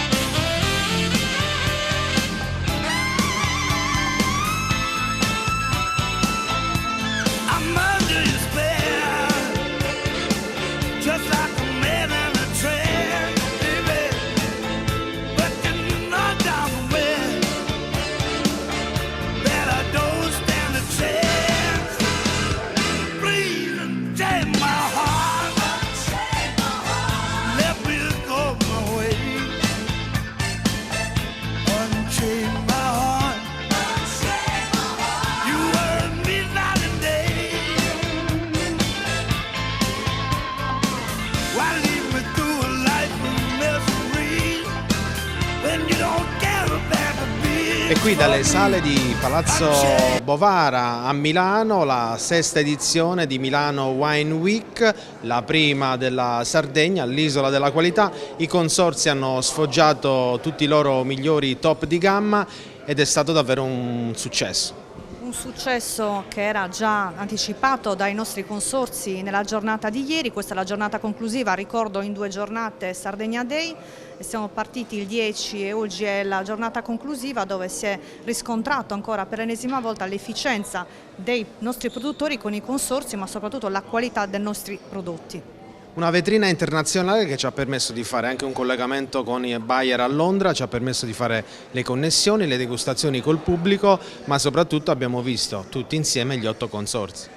[SPEAKER 7] E qui dalle sale di Palazzo Bovara a Milano la 6ª edizione di Milano Wine Week, la prima della Sardegna, l'isola della qualità. I consorzi hanno sfoggiato tutti i loro migliori top di gamma ed è stato davvero un successo.
[SPEAKER 8] Un successo che era già anticipato dai nostri consorzi nella giornata di ieri. Questa è la giornata conclusiva, ricordo in 2 giornate Sardegna Day, e siamo partiti il 10 e oggi è la giornata conclusiva dove si è riscontrato ancora per l'ennesima volta l'efficienza dei nostri produttori con i consorzi, ma soprattutto la qualità dei nostri prodotti.
[SPEAKER 7] Una vetrina internazionale che ci ha permesso di fare anche un collegamento con i buyer a Londra, ci ha permesso di fare le connessioni, le degustazioni col pubblico, ma soprattutto abbiamo visto tutti insieme gli 8 consorzi.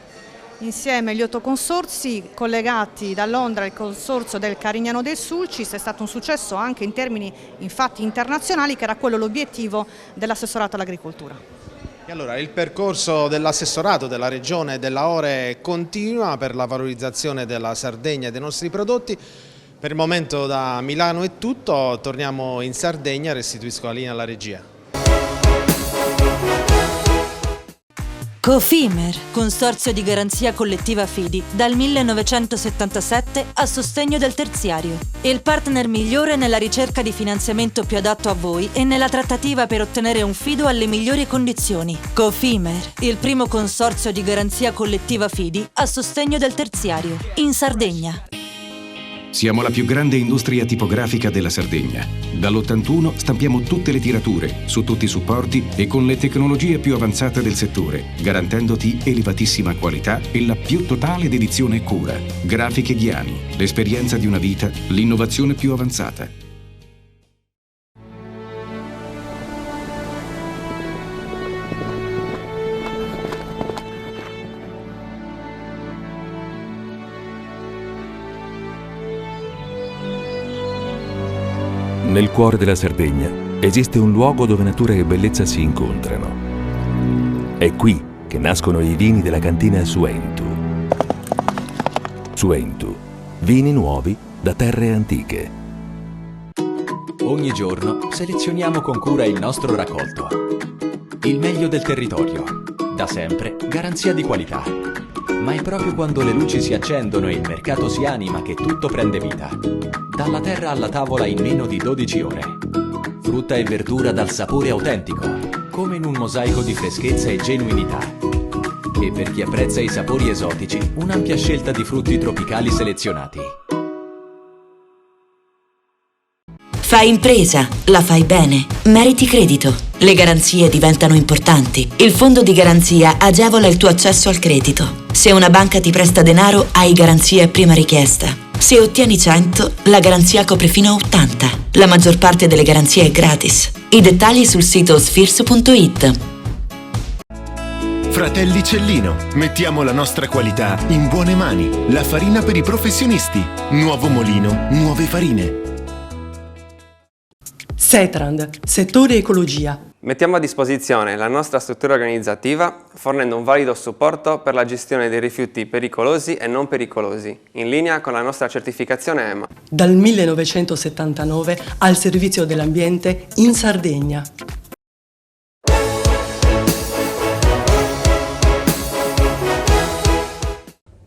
[SPEAKER 8] Insieme gli 8 consorzi collegati da Londra al consorzio del Carignano del Sulcis, è stato un successo anche in termini infatti internazionali, che era quello l'obiettivo dell'assessorato all'agricoltura.
[SPEAKER 7] E allora il percorso dell'assessorato della regione e della Ore continua per la valorizzazione della Sardegna e dei nostri prodotti. Per il momento da Milano è tutto, torniamo in Sardegna, restituisco la linea alla regia.
[SPEAKER 2] Cofimer, consorzio di garanzia collettiva Fidi, dal 1977 a sostegno del terziario. Il partner migliore nella ricerca di finanziamento più adatto a voi e nella trattativa per ottenere un fido alle migliori condizioni. Cofimer, il primo consorzio di garanzia collettiva Fidi a sostegno del terziario, in Sardegna.
[SPEAKER 1] Siamo la più grande industria tipografica della Sardegna. Dall'81 stampiamo tutte le tirature, su tutti i supporti e con le tecnologie più avanzate del settore, garantendoti elevatissima qualità e la più totale dedizione e cura. Grafiche Ghiani, l'esperienza di una vita, l'innovazione più avanzata.
[SPEAKER 5] Nel cuore della Sardegna esiste un luogo dove natura e bellezza si incontrano. È qui che nascono i vini della cantina Suentu. Suentu, vini nuovi da terre antiche.
[SPEAKER 23] Ogni giorno selezioniamo con cura il nostro raccolto. Il meglio del territorio, da sempre garanzia di qualità. Ma è proprio quando le luci si accendono e il mercato si anima che tutto prende vita. Dalla terra alla tavola in meno di 12 ore. Frutta e verdura dal sapore autentico, come in un mosaico di freschezza e genuinità. E per chi apprezza i sapori esotici, un'ampia scelta di frutti tropicali selezionati.
[SPEAKER 6] Fai impresa, la fai bene, meriti credito. Le garanzie diventano importanti. Il fondo di garanzia agevola il tuo accesso al credito. Se una banca ti presta denaro, hai garanzia a prima richiesta. Se ottieni 100, la garanzia copre fino a 80. La maggior parte delle garanzie è gratis. I dettagli sul sito sfirso.it.
[SPEAKER 10] Fratelli Cellino, mettiamo la nostra qualità in buone mani. La farina per i professionisti. Nuovo molino, nuove farine.
[SPEAKER 18] Setrand, settore ecologia.
[SPEAKER 11] Mettiamo a disposizione la nostra struttura organizzativa fornendo un valido supporto per la gestione dei rifiuti pericolosi e non pericolosi, in linea con la nostra certificazione EMA.
[SPEAKER 18] Dal 1979 al servizio dell'ambiente in Sardegna.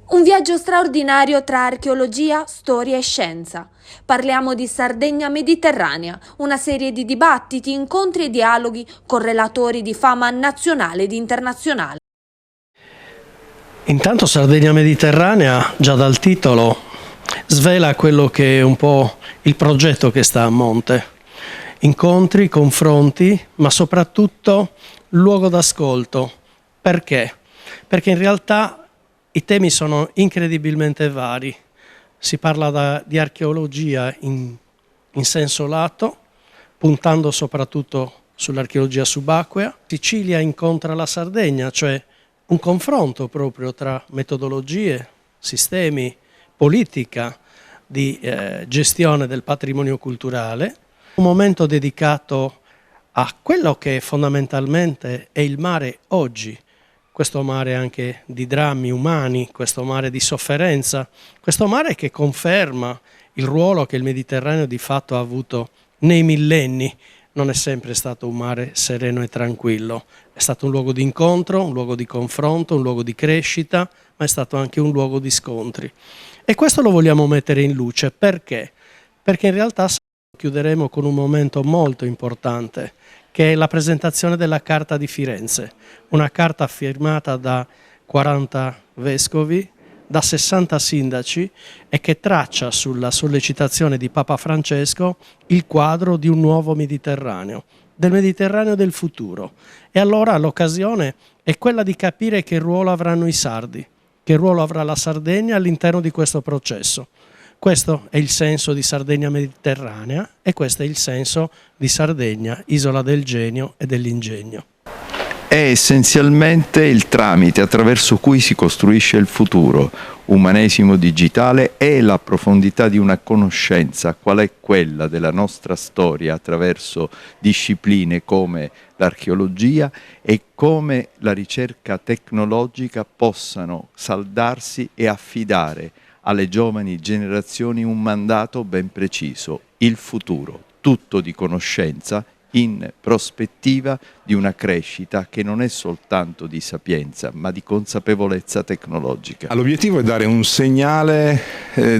[SPEAKER 24] Un viaggio straordinario tra archeologia, storia e scienza. Parliamo di Sardegna Mediterranea, una serie di dibattiti, incontri e dialoghi con relatori di fama nazionale ed internazionale.
[SPEAKER 25] Intanto Sardegna Mediterranea, già dal titolo, svela quello che è un po' il progetto che sta a monte. Incontri, confronti, ma soprattutto luogo d'ascolto. Perché? Perché in realtà i temi sono incredibilmente vari. Si parla di archeologia in senso lato, puntando soprattutto sull'archeologia subacquea. Sicilia incontra la Sardegna, cioè un confronto proprio tra metodologie, sistemi, politica di gestione del patrimonio culturale. Un momento dedicato a quello che fondamentalmente è il mare oggi, questo mare anche di drammi umani, questo mare di sofferenza, questo mare che conferma il ruolo che il Mediterraneo di fatto ha avuto nei millenni. Non è sempre stato un mare sereno e tranquillo, è stato un luogo di incontro, un luogo di confronto, un luogo di crescita, ma è stato anche un luogo di scontri. E questo lo vogliamo mettere in luce, perché? Perché in realtà chiuderemo con un momento molto importante, che è la presentazione della Carta di Firenze, una carta firmata da 40 vescovi, da 60 sindaci e che traccia sulla sollecitazione di Papa Francesco il quadro di un nuovo Mediterraneo, del Mediterraneo del futuro. E allora l'occasione è quella di capire che ruolo avranno i sardi, che ruolo avrà la Sardegna all'interno di questo processo. Questo è il senso di Sardegna Mediterranea e questo è il senso di Sardegna, isola del genio e dell'ingegno.
[SPEAKER 26] È essenzialmente il tramite attraverso cui si costruisce il futuro. Umanesimo digitale è la profondità di una conoscenza, qual è quella della nostra storia attraverso discipline come l'archeologia e come la ricerca tecnologica possano saldarsi e affidare alle giovani generazioni un mandato ben preciso, il futuro, tutto di conoscenza in prospettiva di una crescita che non è soltanto di sapienza, ma di consapevolezza tecnologica.
[SPEAKER 27] L'obiettivo è dare un segnale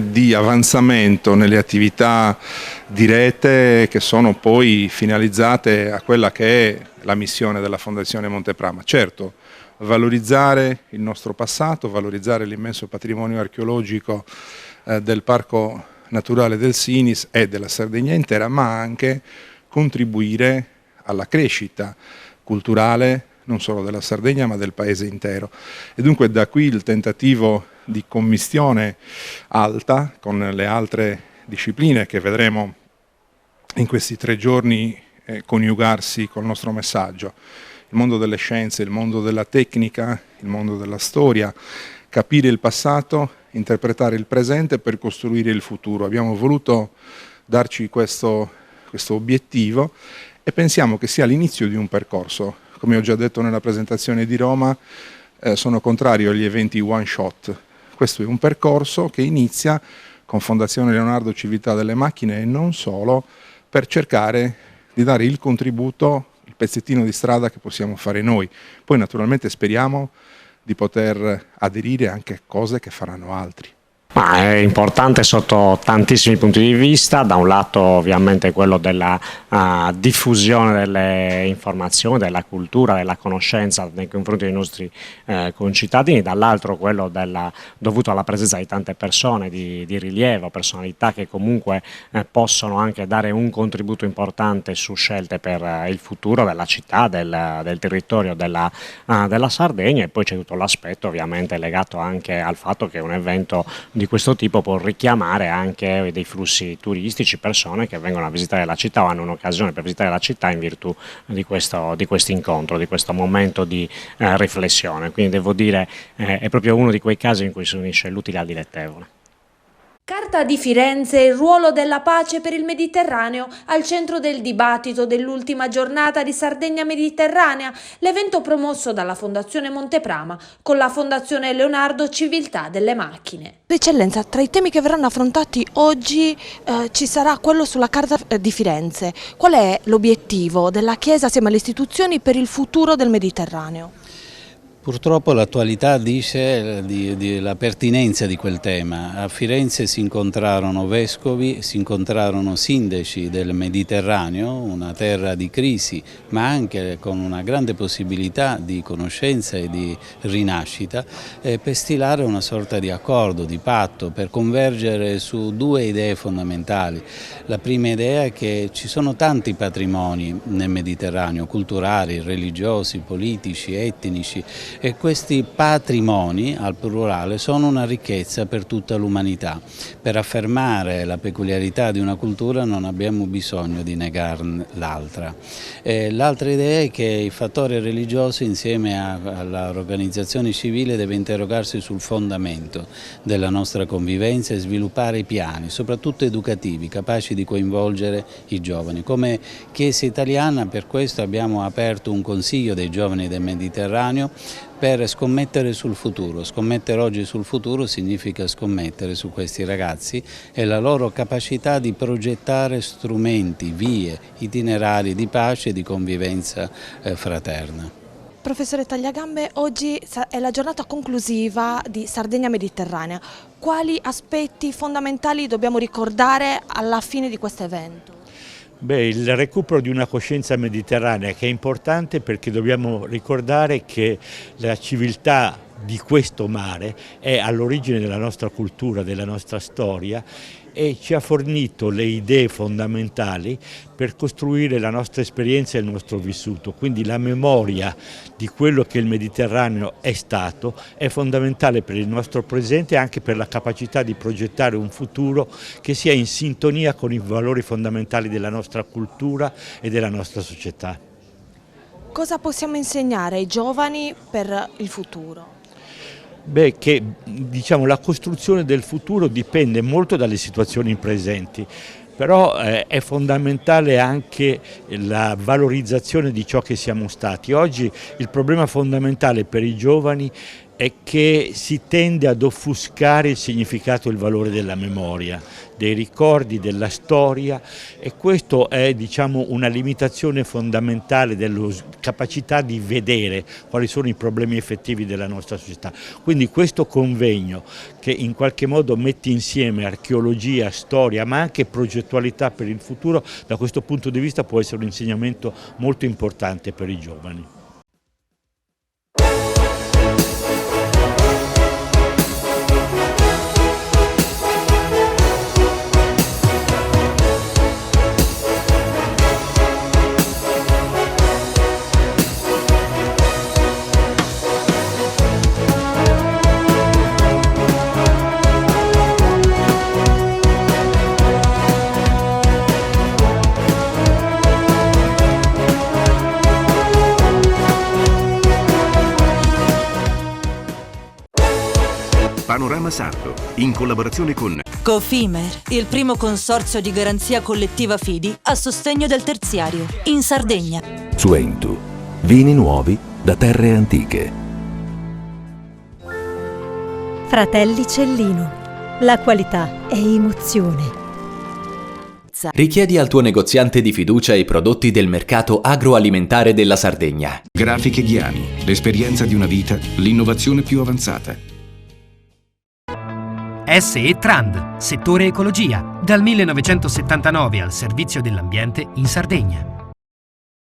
[SPEAKER 27] di avanzamento nelle attività di rete che sono poi finalizzate a quella che è la missione della Fondazione Monteprama. Certo, valorizzare il nostro passato, valorizzare l'immenso patrimonio archeologico del Parco Naturale del Sinis e della Sardegna intera, ma anche contribuire alla crescita culturale non solo della Sardegna ma del paese intero. E dunque da qui il tentativo di commistione alta con le altre discipline che vedremo in questi 3 giorni coniugarsi col nostro messaggio. Il mondo delle scienze, il mondo della tecnica, il mondo della storia, capire il passato, interpretare il presente per costruire il futuro. Abbiamo voluto darci questo obiettivo e pensiamo che sia l'inizio di un percorso. Come ho già detto nella presentazione di Roma, sono contrario agli eventi one shot. Questo è un percorso che inizia con Fondazione Leonardo Civiltà delle Macchine e non solo, per cercare di dare il contributo, il pezzettino di strada che possiamo fare noi. Poi naturalmente speriamo di poter aderire anche a cose che faranno altri.
[SPEAKER 12] Ma è importante sotto tantissimi punti di vista, da un lato ovviamente quello della diffusione delle informazioni, della cultura, della conoscenza nei confronti dei nostri concittadini, dall'altro quello dovuto alla presenza di tante persone di rilievo, personalità che comunque possono anche dare un contributo importante su scelte per il futuro della città, del territorio della Sardegna, e poi c'è tutto l'aspetto ovviamente legato anche al fatto che un evento di questo tipo può richiamare anche dei flussi turistici, persone che vengono a visitare la città o hanno un'occasione per visitare la città in virtù di questo incontro, di questo momento di riflessione. Quindi devo dire è proprio uno di quei casi in cui si unisce l'utile al dilettevole.
[SPEAKER 24] Carta di Firenze e il ruolo della pace per il Mediterraneo al centro del dibattito dell'ultima giornata di Sardegna Mediterranea, l'evento promosso dalla Fondazione Monteprama con la Fondazione Leonardo Civiltà delle Macchine.
[SPEAKER 14] Eccellenza, tra i temi che verranno affrontati oggi ci sarà quello sulla Carta di Firenze. Qual è l'obiettivo della Chiesa assieme alle istituzioni per il futuro del Mediterraneo?
[SPEAKER 15] Purtroppo l'attualità dice la pertinenza di quel tema. A Firenze si incontrarono vescovi, si incontrarono sindaci del Mediterraneo, una terra di crisi, ma anche con una grande possibilità di conoscenza e di rinascita, per stilare una sorta di accordo, di patto, per convergere su due idee fondamentali. La prima idea è che ci sono tanti patrimoni nel Mediterraneo, culturali, religiosi, politici, etnici, e questi patrimoni, al plurale, sono una ricchezza per tutta l'umanità. Per affermare la peculiarità di una cultura non abbiamo bisogno di negarne l'altra. L'altra idea è che il fattore religioso, insieme all'organizzazione civile, deve interrogarsi sul fondamento della nostra convivenza e sviluppare i piani, soprattutto educativi, capaci di coinvolgere i giovani. Come Chiesa italiana, per questo abbiamo aperto un Consiglio dei giovani del Mediterraneo per scommettere sul futuro. Scommettere oggi sul futuro significa scommettere su questi ragazzi e la loro capacità di progettare strumenti, vie, itinerari di pace e di convivenza fraterna.
[SPEAKER 14] Professore Tagliagambe, oggi è la giornata conclusiva di Sardegna Mediterranea. Quali aspetti fondamentali dobbiamo ricordare alla fine di questo evento?
[SPEAKER 16] Il recupero di una coscienza mediterranea, che è importante perché dobbiamo ricordare che la civiltà di questo mare è all'origine della nostra cultura, della nostra storia, e ci ha fornito le idee fondamentali per costruire la nostra esperienza e il nostro vissuto. Quindi la memoria di quello che il Mediterraneo è stato è fondamentale per il nostro presente e anche per la capacità di progettare un futuro che sia in sintonia con i valori fondamentali della nostra cultura e della nostra società.
[SPEAKER 14] Cosa possiamo insegnare ai giovani per il futuro?
[SPEAKER 16] Che la costruzione del futuro dipende molto dalle situazioni presenti, però è fondamentale anche la valorizzazione di ciò che siamo stati. Oggi il problema fondamentale per i giovani è che si tende ad offuscare il significato e il valore della memoria, dei ricordi, della storia, e questo è una limitazione fondamentale della capacità di vedere quali sono i problemi effettivi della nostra società. Quindi questo convegno, che in qualche modo mette insieme archeologia, storia ma anche progettualità per il futuro, da questo punto di vista può essere un insegnamento molto importante per i giovani.
[SPEAKER 1] Panorama Sardo, in collaborazione con
[SPEAKER 2] Cofimer, il primo consorzio di garanzia collettiva fidi a sostegno del terziario, in Sardegna.
[SPEAKER 5] Suentu, vini nuovi da terre antiche.
[SPEAKER 17] Fratelli Cellino, la qualità è emozione.
[SPEAKER 23] Richiedi al tuo negoziante di fiducia i prodotti del mercato agroalimentare della Sardegna.
[SPEAKER 1] Grafiche Ghiani, l'esperienza di una vita, l'innovazione più avanzata.
[SPEAKER 3] SE Trand, settore ecologia, dal 1979 al servizio dell'ambiente in Sardegna.